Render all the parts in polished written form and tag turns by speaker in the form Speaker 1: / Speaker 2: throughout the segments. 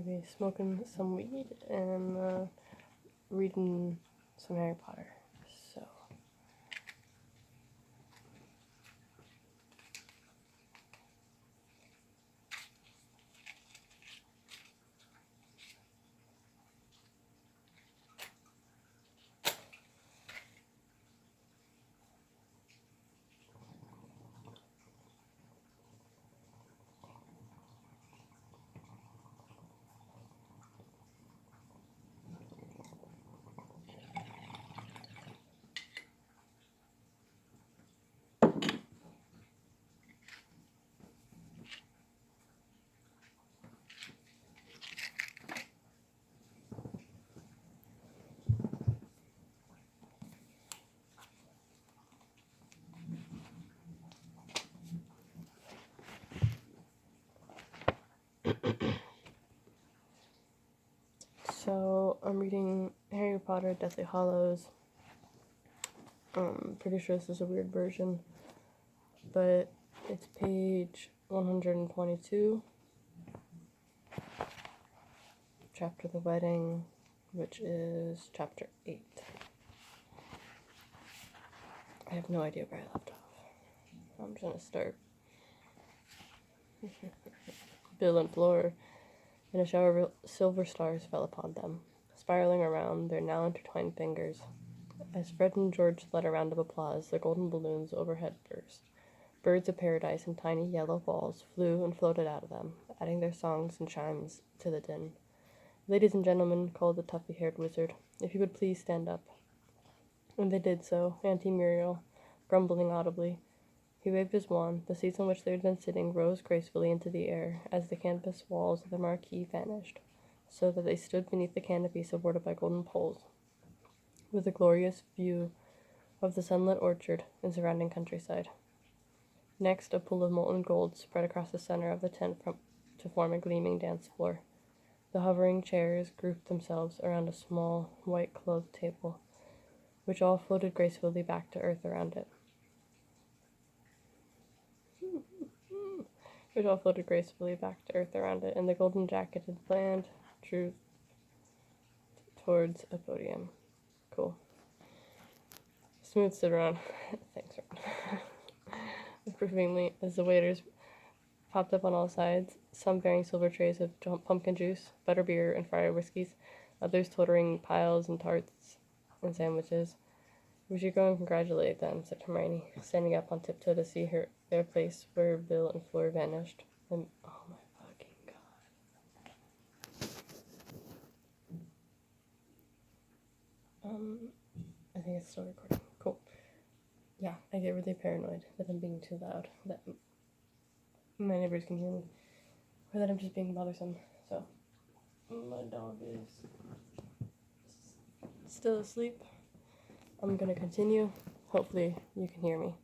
Speaker 1: gonna be smoking some weed and reading some Harry Potter. So. So I'm reading Harry Potter Deathly Hallows. Pretty sure this is a weird version, but it's page 122, chapter The Wedding, which is chapter 8. I have no idea where I left off. I'm just gonna start. Bill and Fleur, and a shower of silver stars fell upon them, spiraling around their now intertwined fingers. As Fred and George led a round of applause, the golden balloons overhead burst. Birds of paradise in tiny yellow balls flew and floated out of them, adding their songs and chimes to the din. "Ladies and gentlemen," called the tuffy-haired wizard, "if you would please stand up." And they did so, Auntie Muriel grumbling audibly. He waved his wand. The seats on which they had been sitting rose gracefully into the air as the canvas walls of the marquee vanished, so that they stood beneath the canopy supported by golden poles, with a glorious view of the sunlit orchard and surrounding countryside. Next, a pool of molten gold spread across the center of the tent to form a gleaming dance floor. The hovering chairs grouped themselves around a small, white-clothed table, which all floated gracefully back to earth around it. And the golden-jacketed band drew towards a podium. Cool. Smooth stood around. Thanks, Ron. Approvingly, as the waiters popped up on all sides, some bearing silver trays of pumpkin juice, butterbeer, and friar whiskeys, others toting piles and tarts and sandwiches. "We should go and congratulate them," said Hermione, standing up on tiptoe to see their place where Bill and Fleur vanished. And, oh my fucking god. I think it's still recording. Cool. Yeah, I get really paranoid that I'm being too loud, that my neighbors can hear me, or that I'm just being bothersome. So, my dog is still asleep. I'm gonna continue. Hopefully you can hear me.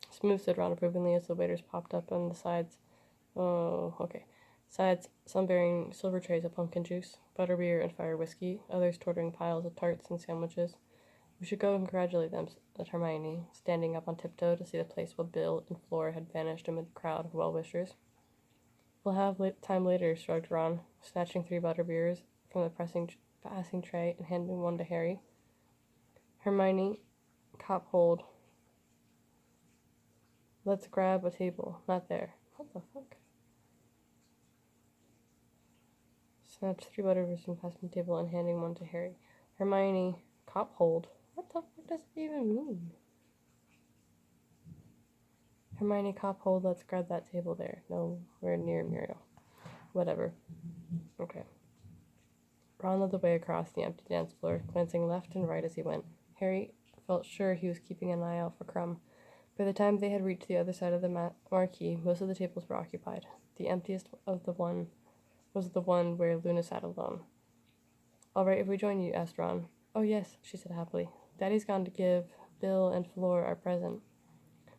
Speaker 1: Smooth stood around approvingly as the waiters popped up on the sides. Oh, okay. Sides, some bearing silver trays of pumpkin juice, butterbeer, and fire whiskey, others toting piles of tarts and sandwiches. "We should go and congratulate them," said Hermione, standing up on tiptoe to see the place where Bill and Fleur had vanished amid the crowd of well-wishers. "We'll have time later," shrugged Ron, snatching 3 butterbeers from the passing tray and handing one to Harry. Hermione, cop hold. "Let's grab a table." "Not there." What the fuck? Snatched 3 butterbeers from the passing table and handing one to Harry. Hermione, cop hold. What the fuck does it even mean? Hermione, cop hold, let's grab that table there. No, we're near Muriel. Whatever. Okay. Ron led the way across the empty dance floor, glancing left and right as he went. Harry felt sure he was keeping an eye out for Crumb. By the time they had reached the other side of the marquee, most of the tables were occupied. The emptiest of the one was the one where Luna sat alone. "All right if we join you?" asked Ron. "Oh yes," she said happily. "Daddy's gone to give Bill and Fleur our present."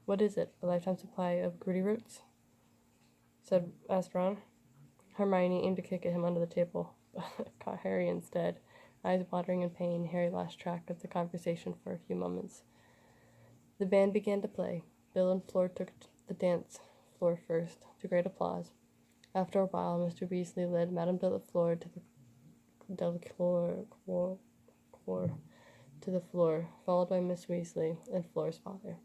Speaker 1: "What is it, a lifetime supply of Grudy roots?" asked Ron. Hermione aimed to kick at him under the table, but caught Harry instead. Eyes watering in pain, Harry lost track of the conversation for a few moments. The band began to play. Bill and Fleur took the dance floor first, to great applause. After a while, Mr. Weasley led Madame Delafleur to the floor, followed by Miss Weasley and Flora's father.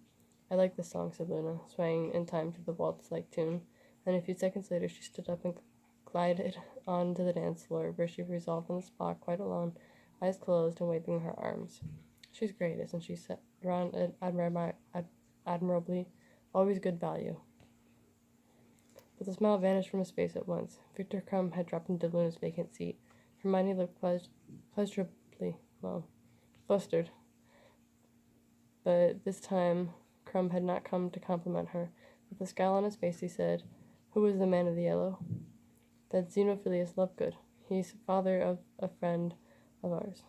Speaker 1: I like this song, said Luna, swaying in time to the waltz-like tune, and a few seconds later she stood up and glided on to the dance floor, where she resolved on the spot quite alone, eyes closed and waving her arms. She's great, isn't she? Said Ron admirably. Always good value. But the smile vanished from his face at once. Victor Crumb had dropped into Luna's vacant seat. Hermione looked pleasurably, flustered. But this time, Crumb had not come to compliment her. With a scowl on his face, he said, "Who is the man of the yellow?" "That's Xenophilius Lovegood. He's father of a friend of ours."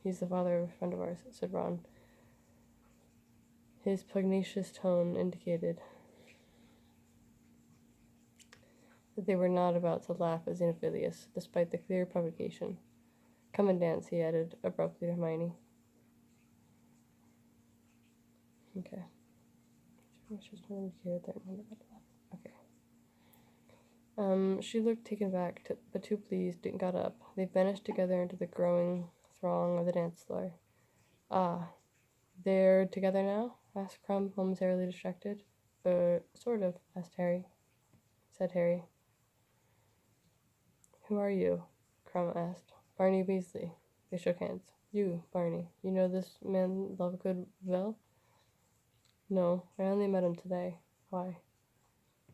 Speaker 1: "He's the father of a friend of ours," said Ron. His pugnacious tone indicated that they were not about to laugh at Xenophilius, despite the clear provocation. "Come and dance," he added abruptly to Hermione. Okay. She looked taken back, but too pleased, and got up. They vanished together into the growing throng of the dance floor. "Ah, they're together now?" asked Crumb, momentarily distracted. Sort of," said Harry. "Who are you?" Crumb asked. "Barney Weasley." They shook hands. "You, Barney, you know this man Lovegood well?" "No, I only met him today. Why?"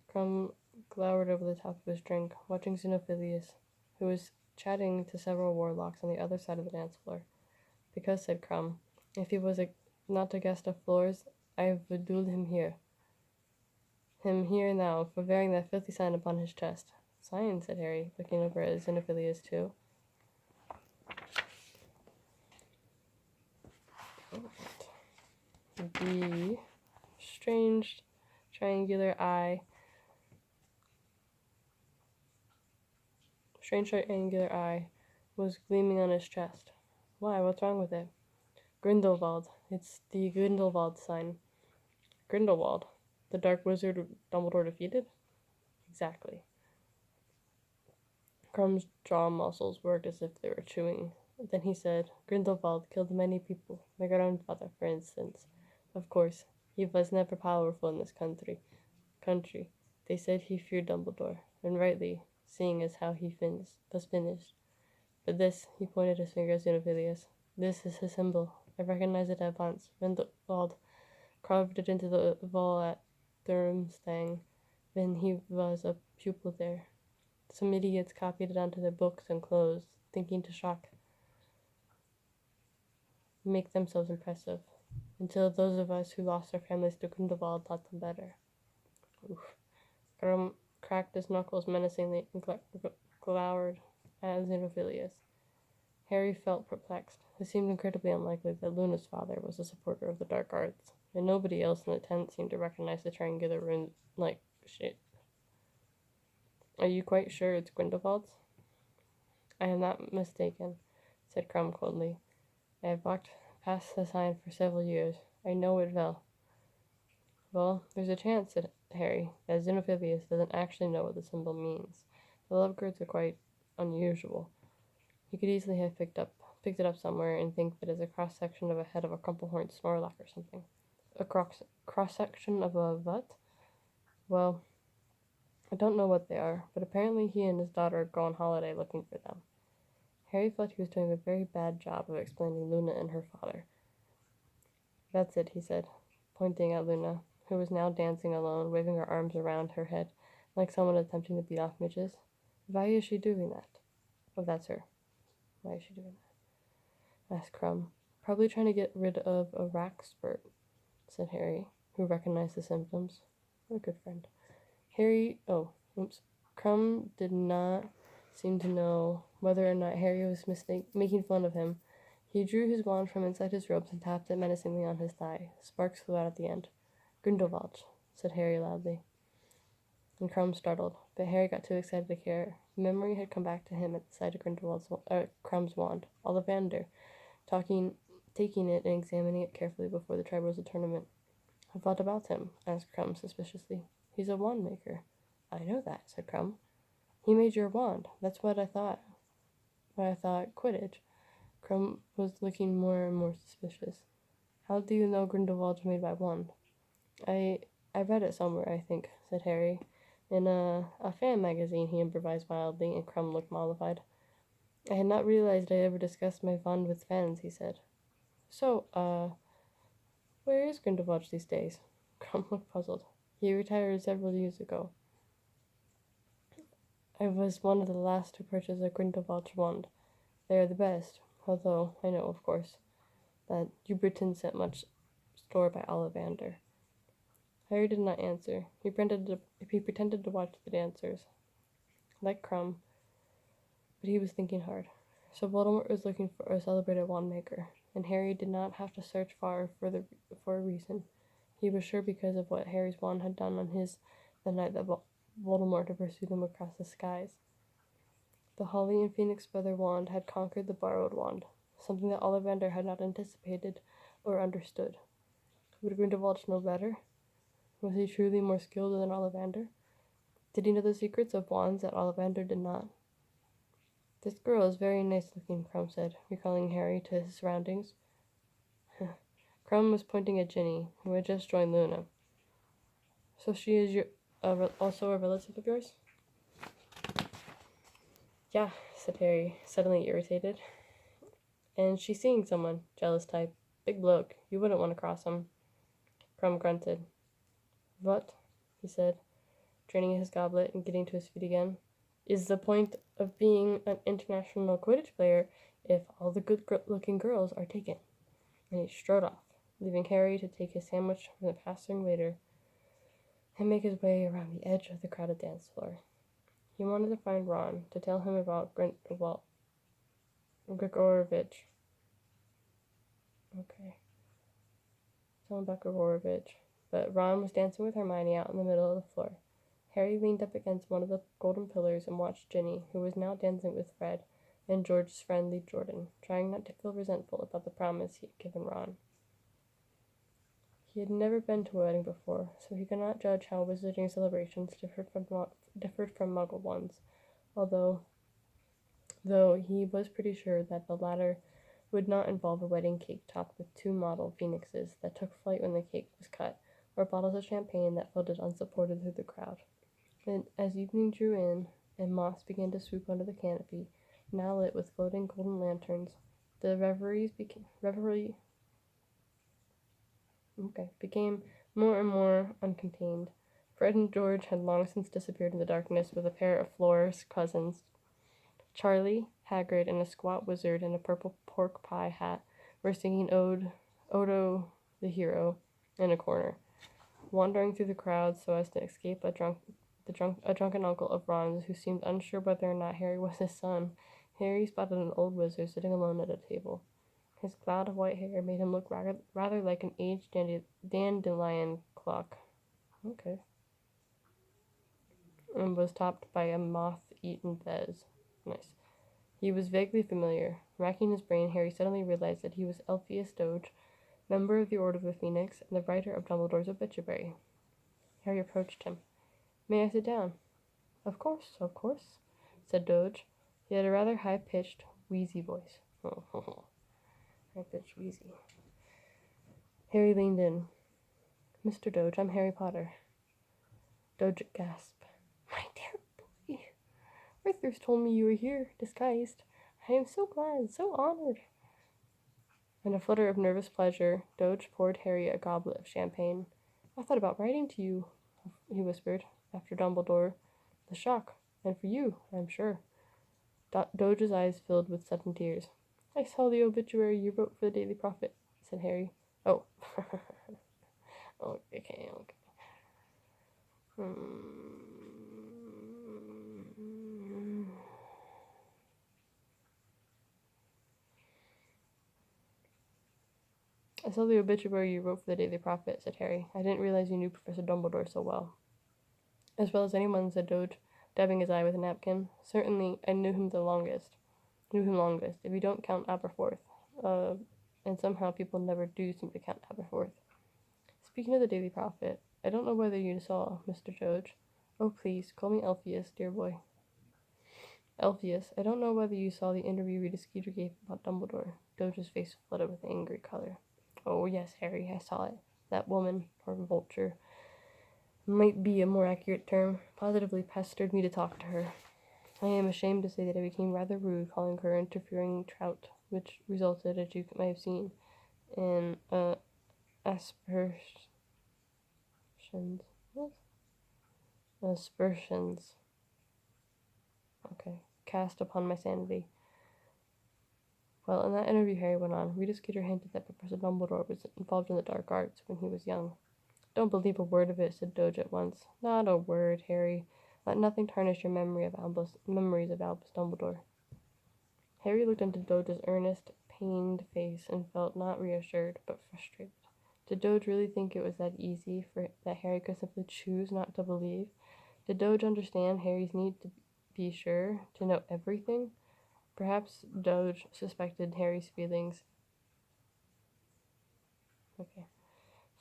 Speaker 1: Crumb glowered over the top of his drink, watching Xenophilius, who was chatting to several warlocks on the other side of the dance floor. "Because," said Crumb, "if he was not a guest of Flora's, I would duel him here now, for wearing that filthy sign upon his chest." "Sign," said Harry, looking over at Xenophilius too. The strange triangular eye was gleaming on his chest. "Why, what's wrong with it?" "Grindelwald. It's the Grindelwald sign." "Grindelwald? The dark wizard Dumbledore defeated?" "Exactly." Crumb's jaw muscles worked as if they were chewing. Then he said, "Grindelwald killed many people. My grandfather, for instance. Of course, he was never powerful in this country. They said he feared Dumbledore, and rightly, seeing as how he was finished. But this," he pointed his finger at Xenophilius, "this is his symbol. I recognized it at once. Grindelwald carved it into the wall at Durmstrang when he was a pupil there. Some idiots copied it onto their books and clothes, thinking to make themselves impressive, until those of us who lost our families to Grindelwald taught them better." Oof. Grum cracked his knuckles menacingly and glowered at Xenophilius. Harry felt perplexed. It seemed incredibly unlikely that Luna's father was a supporter of the dark arts, and nobody else in the tent seemed to recognize the triangular rune-like shape. "Are you quite sure it's Grindelwald's?" "I am not mistaken," said Crumb coldly. "I have walked past the sign for several years. I know it well." "Well, there's a chance," said Harry, "that Xenophilius doesn't actually know what the symbol means. The Lovegoods are quite unusual. He could easily have picked it up somewhere and think that it's a cross-section of a head of a crumple-horned Snorlax or something." "A cross-section of a what?" "Well, I don't know what they are, but apparently he and his daughter go on holiday looking for them." Harry felt he was doing a very bad job of explaining Luna and her father. "That's it," he said, pointing at Luna, who was now dancing alone, waving her arms around her head like someone attempting to beat off midges. "Why is she doing that?" "Oh, that's her." "Why is she doing that?" asked Crumb. "Probably trying to get rid of a rack spurt," said Harry, who recognized the symptoms. What a good friend. Crumb did not seem to know whether or not Harry was making fun of him. He drew his wand from inside his robes and tapped it menacingly on his thigh. Sparks flew out at the end. "Grindelwald," said Harry loudly. And Crumb startled, but Harry got too excited to care. Memory had come back to him at the sight of Crumb's wand. Ollivander, taking it and examining it carefully before the Triwizard Tournament. "What about him?" asked Crumb suspiciously. He's a wand maker. I know that, said Crumb. He made your wand. That's what I thought. Why I thought Quidditch. Crumb was looking more and more suspicious. How do you know Grindelwald's made by wand? I read it somewhere, I think, said Harry. In a fan magazine, he improvised wildly, and Crumb looked mollified. I had not realized I ever discussed my wand with fans, he said. So, where is Grindelwald these days? Crumb looked puzzled. He retired several years ago. I was one of the last to purchase a Grindelwald wand. They are the best, although I know, of course, that you Britons set much store by Ollivander. Harry did not answer. He pretended to watch the dancers, like Crumb, but he was thinking hard. So Voldemort was looking for a celebrated wand maker, and Harry did not have to search far for a reason. He was sure because of what Harry's wand had done on the night that Voldemort had pursued him across the skies. The Holly and Phoenix Feather wand had conquered the borrowed wand, something that Ollivander had not anticipated or understood. Would Grindelwald know better? Was he truly more skilled than Ollivander? Did he know the secrets of wands that Ollivander did not? This girl is very nice looking, Crumb said, recalling Harry to his surroundings. Crumb was pointing at Ginny, who had just joined Luna. So she is also a relative of yours? Yeah, said Harry, suddenly irritated. And she's seeing someone, jealous type. Big bloke, you wouldn't want to cross him. Crumb grunted. What? He said, draining his goblet and getting to his feet again. Is the point of being an international Quidditch player if all the good-looking girls are taken? And he strode off, leaving Harry to take his sandwich from the passing waiter and make his way around the edge of the crowded dance floor. He wanted to find Ron to tell him about Grigorovich. Okay. Tell him about Grigorovich. But Ron was dancing with Hermione out in the middle of the floor. Harry leaned up against one of the golden pillars and watched Ginny, who was now dancing with Fred and George's friend Lee Jordan, trying not to feel resentful about the promise he had given Ron. He had never been to a wedding before, so he could not judge how wizarding celebrations differed from Muggle ones, though he was pretty sure that the latter would not involve a wedding cake topped with 2 model phoenixes that took flight when the cake was cut, or bottles of champagne that floated unsupported through the crowd. And as evening drew in, and moths began to swoop under the canopy, now lit with floating golden lanterns, the reverie became more and more uncontained. Fred and George had long since disappeared in the darkness with a pair of Flora's cousins. Charlie, Hagrid, and a squat wizard in a purple pork pie hat were singing Odo the Hero in a corner, wandering through the crowd so as to escape a drunken uncle of Ron's who seemed unsure whether or not Harry was his son. Harry spotted an old wizard sitting alone at a table. His cloud of white hair made him look rather like an aged dandelion clock. Okay. And was topped by a moth-eaten fez. Nice. He was vaguely familiar. Racking his brain, Harry suddenly realized that he was Elphias Doge, member of the Order of the Phoenix, and the writer of Dumbledore's obituary. Harry approached him. May I sit down? Of course, said Doge. He had a rather high-pitched, wheezy voice. High-pitched, wheezy. Harry leaned in. Mr. Doge, I'm Harry Potter. Doge gasped. My dear boy. Arthur's told me you were here, disguised. I am so glad, so honored. In a flutter of nervous pleasure, Doge poured Harry a goblet of champagne. I thought about writing to you, he whispered, after Dumbledore. The shock. And for you, I'm sure. Doge's eyes filled with sudden tears. I saw the obituary you wrote for the Daily Prophet, said Harry. Oh. Okay. I saw the obituary you wrote for the Daily Prophet, said Harry. I didn't realize you knew Professor Dumbledore so well. As well as anyone, said Doge, dabbing his eye with a napkin. Certainly, I knew him longest, if you don't count Aberforth. And somehow people never do seem to count Aberforth. Speaking of the Daily Prophet, I don't know whether you saw, Mr. Doge. Oh, please, call me Alpheus, dear boy. Alpheus, I don't know whether you saw the interview Rita Skeeter gave about Dumbledore. Doge's face flooded with angry color. Oh, yes, Harry, I saw it. That woman, or vulture, might be a more accurate term, positively pestered me to talk to her. I am ashamed to say that I became rather rude, calling her interfering trout, which resulted, as you may have seen, in aspersions. What? Aspersions. Okay. Cast upon my sanity. Well, in that interview, Harry went on, Rita Skeeter hinted that Professor Dumbledore was involved in the dark arts when he was young. Don't believe a word of it, said Doge at once. Not a word, Harry. Let nothing tarnish your memories of Albus Dumbledore. Harry looked into Doge's earnest, pained face and felt not reassured, but frustrated. Did Doge really think it was that easy for that Harry could simply choose not to believe? Did Doge understand Harry's need to be sure, to know everything? Perhaps Doge suspected Harry's feelings. Okay.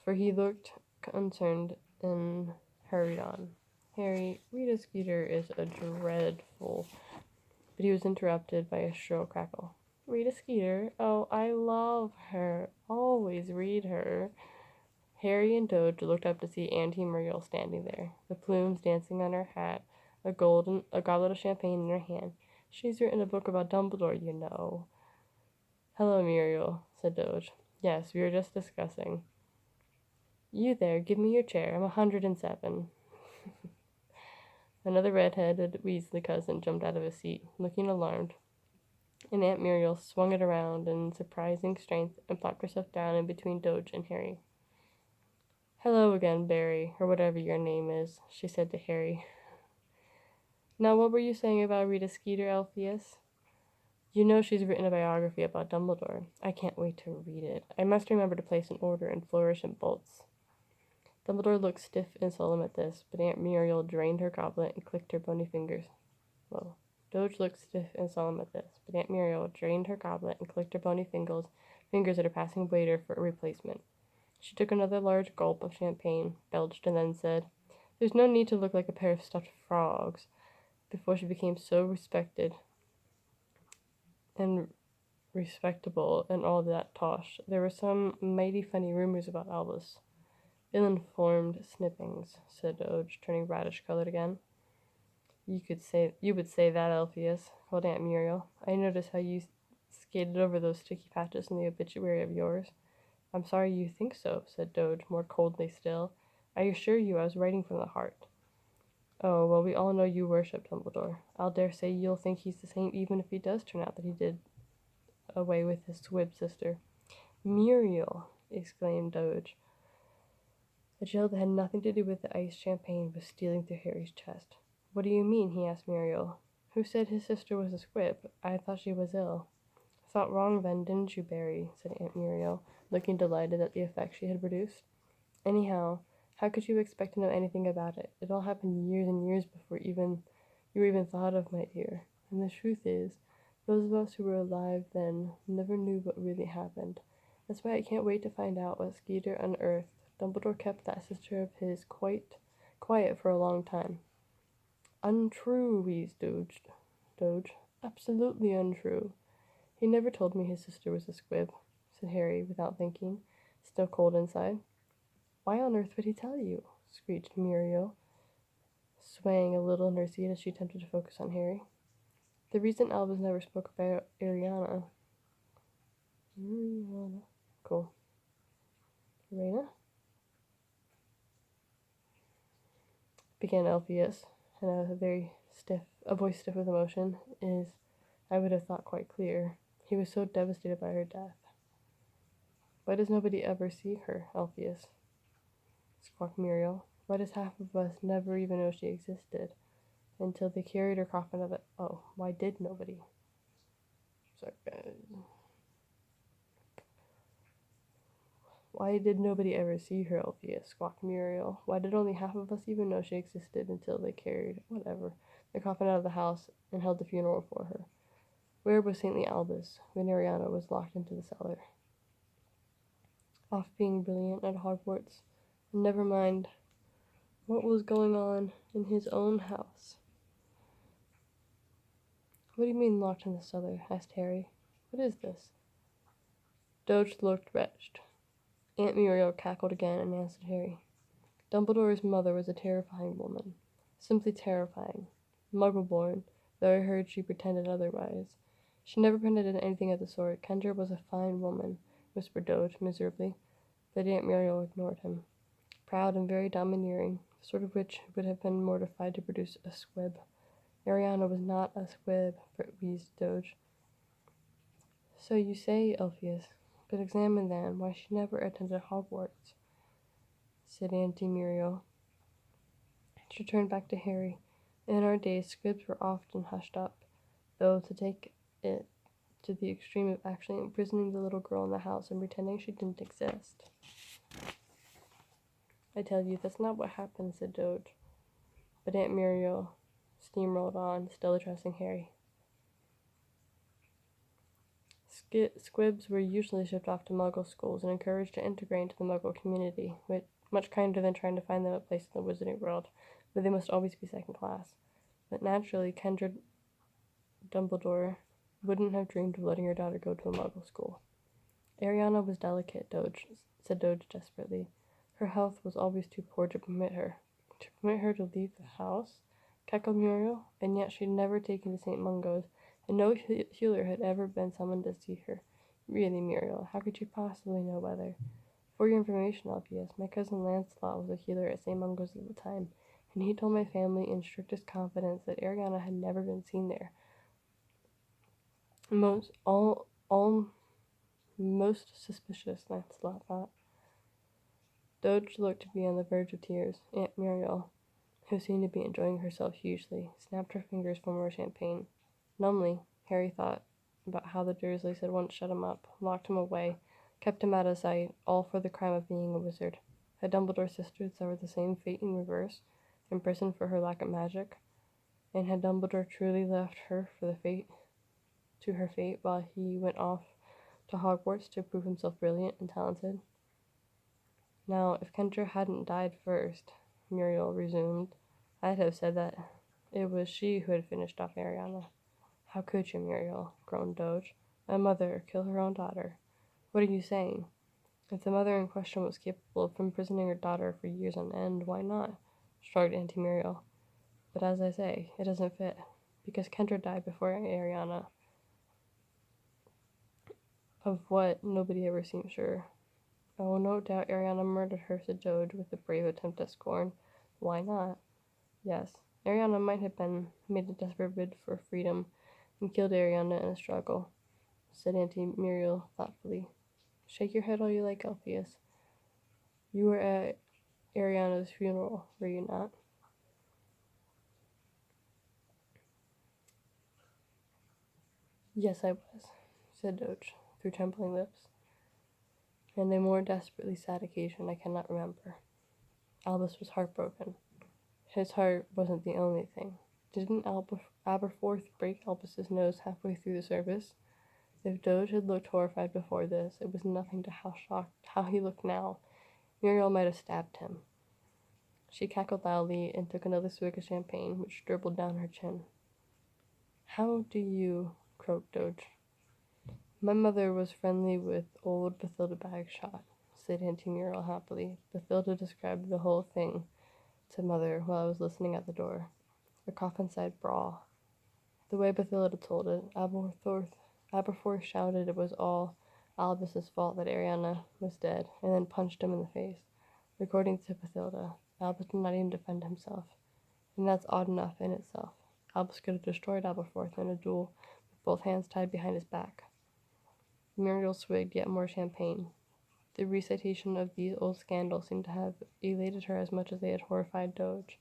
Speaker 1: For he looked concerned and hurried on. Harry, Rita Skeeter is a dreadful. But he was interrupted by a shrill crackle. Rita Skeeter? Oh, I love her. Always read her. Harry and Doge looked up to see Auntie Muriel standing there, the plumes dancing on her hat, a goblet of champagne in her hand. She's written a book about Dumbledore, you know. Hello, Muriel, said Doge. Yes, we were just discussing. You there, give me your chair. I'm 107. Another red-headed Weasley cousin jumped out of his seat, looking alarmed, and Aunt Muriel swung it around in surprising strength and plopped herself down in between Doge and Harry. Hello again, Barry, or whatever your name is, she said to Harry. Now, what were you saying about Rita Skeeter, Alpheus? You know she's written a biography about Dumbledore. I can't wait to read it. I must remember to place an order in flourish and bolts. Dumbledore looked stiff and solemn at this, but Aunt Muriel drained her goblet and clicked her bony fingers. Whoa. Doge looked stiff and solemn at this, but Aunt Muriel drained her goblet and clicked her bony fingers at a passing waiter for a replacement. She took another large gulp of champagne, belched, and then said, There's no need to look like a pair of stuffed frogs, before she became so respected and respectable and all that tosh. There were some mighty funny rumors about Albus. Ill-informed snippings, said Doge, turning radish-colored again. You would say that, Alpheus, called Aunt Muriel. I noticed how you skated over those sticky patches in the obituary of yours. I'm sorry you think so, said Doge, more coldly still. I assure you I was writing from the heart. Oh, well, we all know you worship Dumbledore. I'll dare say you'll think he's the same even if he does turn out that he did away with his Squib sister. Muriel, exclaimed Doge. A chill that had nothing to do with the iced champagne was stealing through Harry's chest. What do you mean? He asked Muriel. Who said his sister was a squib? I thought she was ill. Thought wrong then, didn't you, Barry? Said Aunt Muriel, looking delighted at the effect she had produced. Anyhow, how could you expect to know anything about it? It all happened years and years before you were even thought of, my dear. And the truth is, those of us who were alive then never knew what really happened. That's why I can't wait to find out what Skeeter unearthed. Dumbledore kept that sister of his quite quiet for a long time. Untrue, wheezed Doge. Absolutely untrue. He never told me his sister was a squib, said Harry without thinking, still cold inside. Why on earth would he tell you? Screeched Muriel, swaying a little in her seat as she attempted to focus on Harry. The reason Albus never spoke about Ariana. Cool. Arena? Began Alpheus, in a voice stiff with emotion, is, I would have thought, quite clear. He was so devastated by her death. Why does nobody ever see her, Alpheus? Squawked Muriel. Why does half of us never even know she existed? Until they carried her coffin of it. Oh, why did nobody? Sorry, Why did nobody ever see her, Alpheus? Squawked Muriel. Why did only half of us even know she existed until they carried, the coffin out of the house and held the funeral for her? Where was Saintly Albus when Ariana was locked into the cellar? Off being brilliant at Hogwarts. And never mind What was going on in his own house? What do you mean locked in the cellar? Asked Harry. What is this? Doge looked wretched. Aunt Muriel cackled again and answered Harry. Dumbledore's mother was a terrifying woman. Simply terrifying. Muggle-born, though I heard she pretended otherwise. She never pretended anything of the sort. Kendra was a fine woman, whispered Doge miserably, but Aunt Muriel ignored him. Proud and very domineering, the sort of witch who would have been mortified to produce a squib. Ariana was not a squib, wheezed Doge. So you say, Elphias, but examine then why she never attended Hogwarts, said Auntie Muriel. She turned back to Harry. In our days, squibs were often hushed up, though to take it to the extreme of actually imprisoning the little girl in the house and pretending she didn't exist. I tell you, that's not what happened, said Doge. But Aunt Muriel steamrolled on, still addressing Harry. Squibs were usually shipped off to Muggle schools and encouraged to integrate into the Muggle community, which much kinder than trying to find them a place in the wizarding world, where they must always be second class. But naturally, Kendra Dumbledore wouldn't have dreamed of letting her daughter go to a Muggle school. Ariana was delicate, said Doge desperately. Her health was always too poor to permit her. To permit her to leave the house? Cackled Muriel, and yet she'd never taken to St. Mungo's, and no healer had ever been summoned to see her. Really, Muriel, how could you possibly know whether? For your information, Alpheus, my cousin Lancelot was a healer at St. Mungo's at the time, and he told my family in strictest confidence that Ariana had never been seen there. Most suspicious, Lancelot thought. Doge looked to be on the verge of tears. Aunt Muriel, who seemed to be enjoying herself hugely, snapped her fingers for more champagne. Numbly, Harry thought about how the Dursleys had once shut him up, locked him away, kept him out of sight, all for the crime of being a wizard. Had Dumbledore's sister suffered the same fate in reverse, imprisoned for her lack of magic? And had Dumbledore truly left her for her fate while he went off to Hogwarts to prove himself brilliant and talented? Now, if Kendra hadn't died first, Muriel resumed, I'd have said that it was she who had finished off Ariana. How could you, Muriel? Groaned Doge. A mother kill her own daughter. What are you saying? If the mother in question was capable of imprisoning her daughter for years on end, why not? Shrugged Auntie Muriel. But as I say, it doesn't fit, because Kendra died before Ariana. Of what, nobody ever seemed sure. Oh, no doubt Ariana murdered her, said Doge, with a brave attempt at scorn. Why not? Yes, Ariana might have made a desperate bid for freedom and killed Ariana in a struggle, said Auntie Muriel thoughtfully. Shake your head all you like, Alpheus. You were at Ariana's funeral, were you not? Yes, I was, said Doge, through trembling lips. And a more desperately sad occasion I cannot remember. Albus was heartbroken. His heart wasn't the only thing. Didn't Aberforth break Albus's nose halfway through the service? If Doge had looked horrified before this, it was nothing to how he looked now. Muriel might have stabbed him. She cackled loudly and took another swig of champagne, which dribbled down her chin. How do you, croaked Doge. My mother was friendly with old Bathilda Bagshot, said Auntie Muriel happily. Bathilda described the whole thing to Mother while I was listening at the door. A coffin-side brawl. The way Bathilda told it, Aberforth shouted it was all Albus's fault that Ariana was dead, and then punched him in the face. According to Bathilda, Albus did not even defend himself, and that's odd enough in itself. Albus could have destroyed Aberforth in a duel with both hands tied behind his back. Muriel swigged yet more champagne. The recitation of these old scandals seemed to have elated her as much as they had horrified Doge.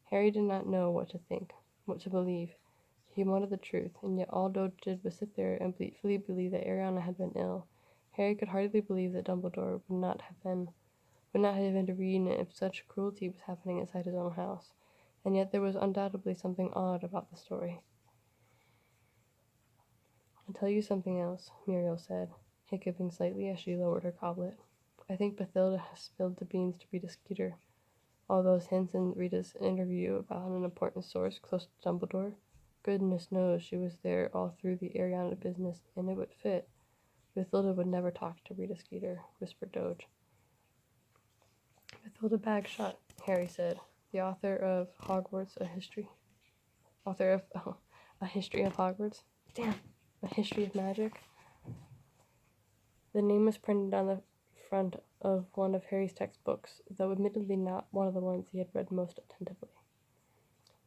Speaker 1: Harry did not know what to think, what to believe. He wanted the truth, and yet all Doge did was sit there and fully believe that Ariana had been ill. Harry could hardly believe that Dumbledore would not have intervened if such cruelty was happening inside his own house, and yet there was undoubtedly something odd about the story. I'll tell you something else, Muriel said, hiccuping slightly as she lowered her goblet. I think Bathilda has spilled the beans to Rita Skeeter. All those hints in Rita's interview about an important source close to Dumbledore? Goodness knows she was there all through the Ariana business, and it would fit. Bathilda would never talk to Rita Skeeter, whispered Doge. Bathilda Bagshot, Harry said, the author of Hogwarts, a history. A history of Hogwarts. Damn, a history of magic. The name was printed on the front of one of Harry's textbooks, though admittedly not one of the ones he had read most attentively.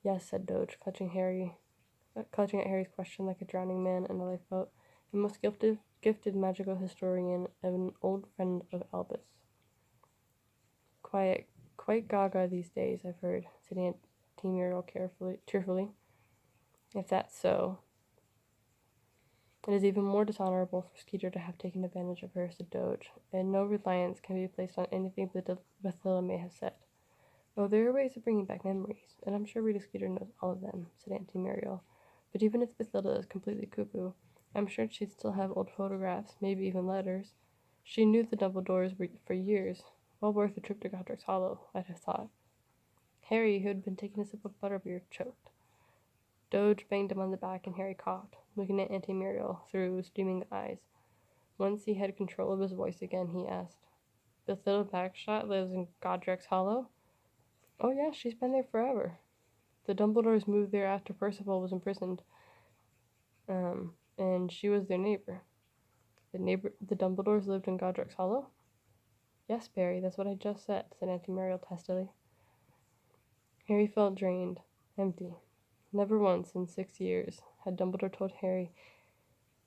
Speaker 1: Yes, said Doge, clutching at Harry's question like a drowning man in a lifeboat, a most gifted magical historian and an old friend of Albus. Quite gaga these days, I've heard, said Auntie Muriel tearfully. If that's so, it is even more dishonorable for Skeeter to have taken advantage of her, said Doge, and no reliance can be placed on anything Bathilda may have said. Oh, there are ways of bringing back memories, and I'm sure Rita Skeeter knows all of them, said Auntie Muriel. But even if Bathilda is completely cuckoo, I'm sure she'd still have old photographs, maybe even letters. She knew the Dumbledores for years. Well worth a trip to Godric's Hollow, I'd have thought. Harry, who had been taking a sip of butterbeer, choked. Doge banged him on the back, and Harry coughed, looking at Auntie Muriel through streaming eyes. Once he had control of his voice again, he asked, Bathilda Bagshot lives in Godric's Hollow? Oh, yeah, she's been there forever. The Dumbledores moved there after Percival was imprisoned, and she was their neighbor. The Dumbledores lived in Godric's Hollow? Yes, Barry, that's what I just said Auntie Muriel testily. Harry felt drained, empty. Never once in 6 years had Dumbledore told Harry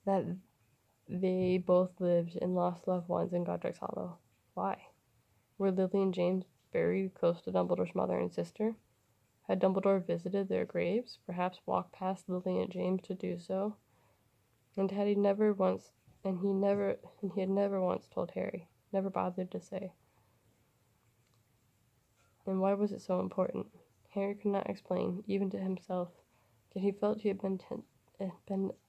Speaker 1: that they both lived and lost loved ones in Godric's Hollow. Why? Were Lily and James buried close to Dumbledore's mother and sister? Had Dumbledore visited their graves, perhaps walked past Lily and James to do so? And he had never once told Harry, never bothered to say. And why was it so important? Harry could not explain, even to himself, that he felt he had been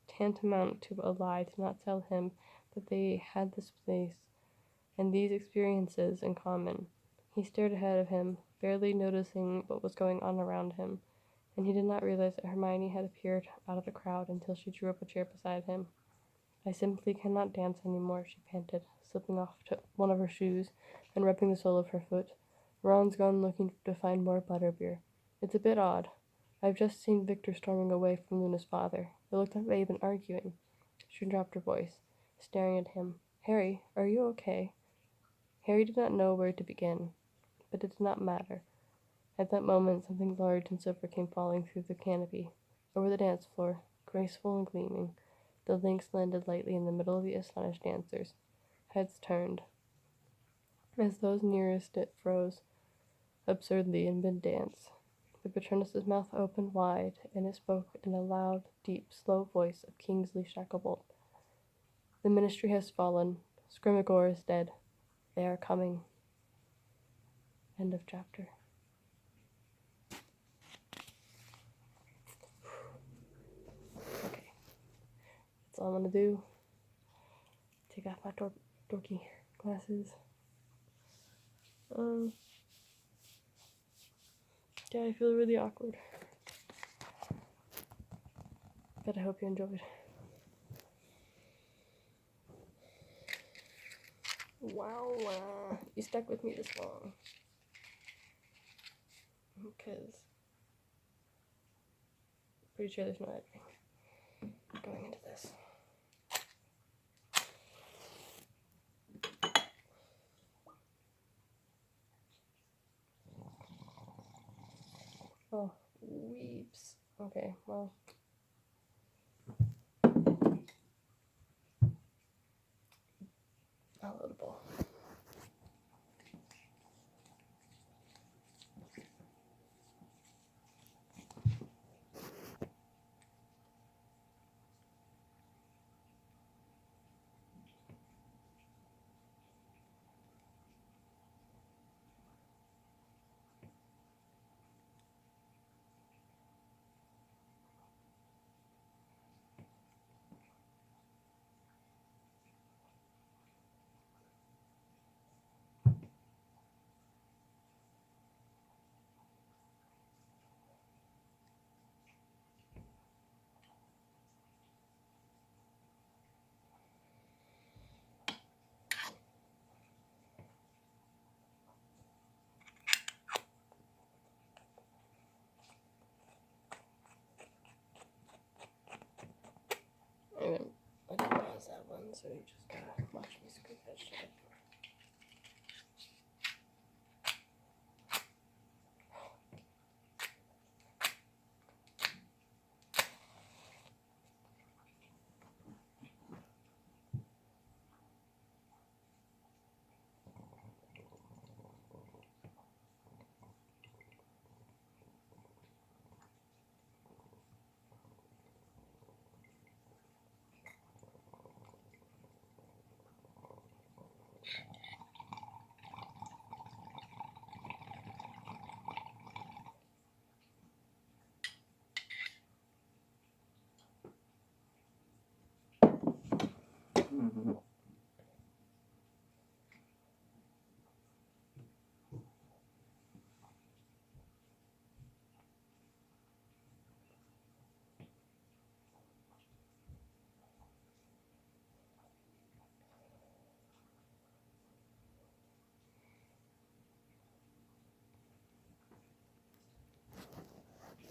Speaker 1: tantamount to a lie to not tell him that they had this place and these experiences in common. He stared ahead of him, barely noticing what was going on around him, and he did not realize that Hermione had appeared out of the crowd until she drew up a chair beside him. I simply cannot dance any more, she panted, slipping off one of her shoes and rubbing the sole of her foot. Ron's gone looking to find more butterbeer. It's a bit odd. I've just seen Victor storming away from Luna's father. It looked like they'd been arguing. She dropped her voice, staring at him. Harry, are you okay? Harry did not know where to begin, but it did not matter. At that moment, something large and silver came falling through the canopy. Over the dance floor, graceful and gleaming, the lynx landed lightly in the middle of the astonished dancers. Heads turned. As those nearest it froze absurdly in mid-dance, the Patronus's mouth opened wide, and it spoke in a loud, deep, slow voice of Kingsley Shacklebolt. The ministry has fallen. Scrimgeour is dead. They are coming. End of chapter. Okay. That's all I'm gonna do. Take off my dorky glasses. Yeah, I feel really awkward. But I hope you enjoyed. Wow, you stuck with me this long. Because I'm pretty sure there's no editing going into this. Oh, weeps. Okay, well. Palatable.
Speaker 2: so you just gotta watch me scoop that shit.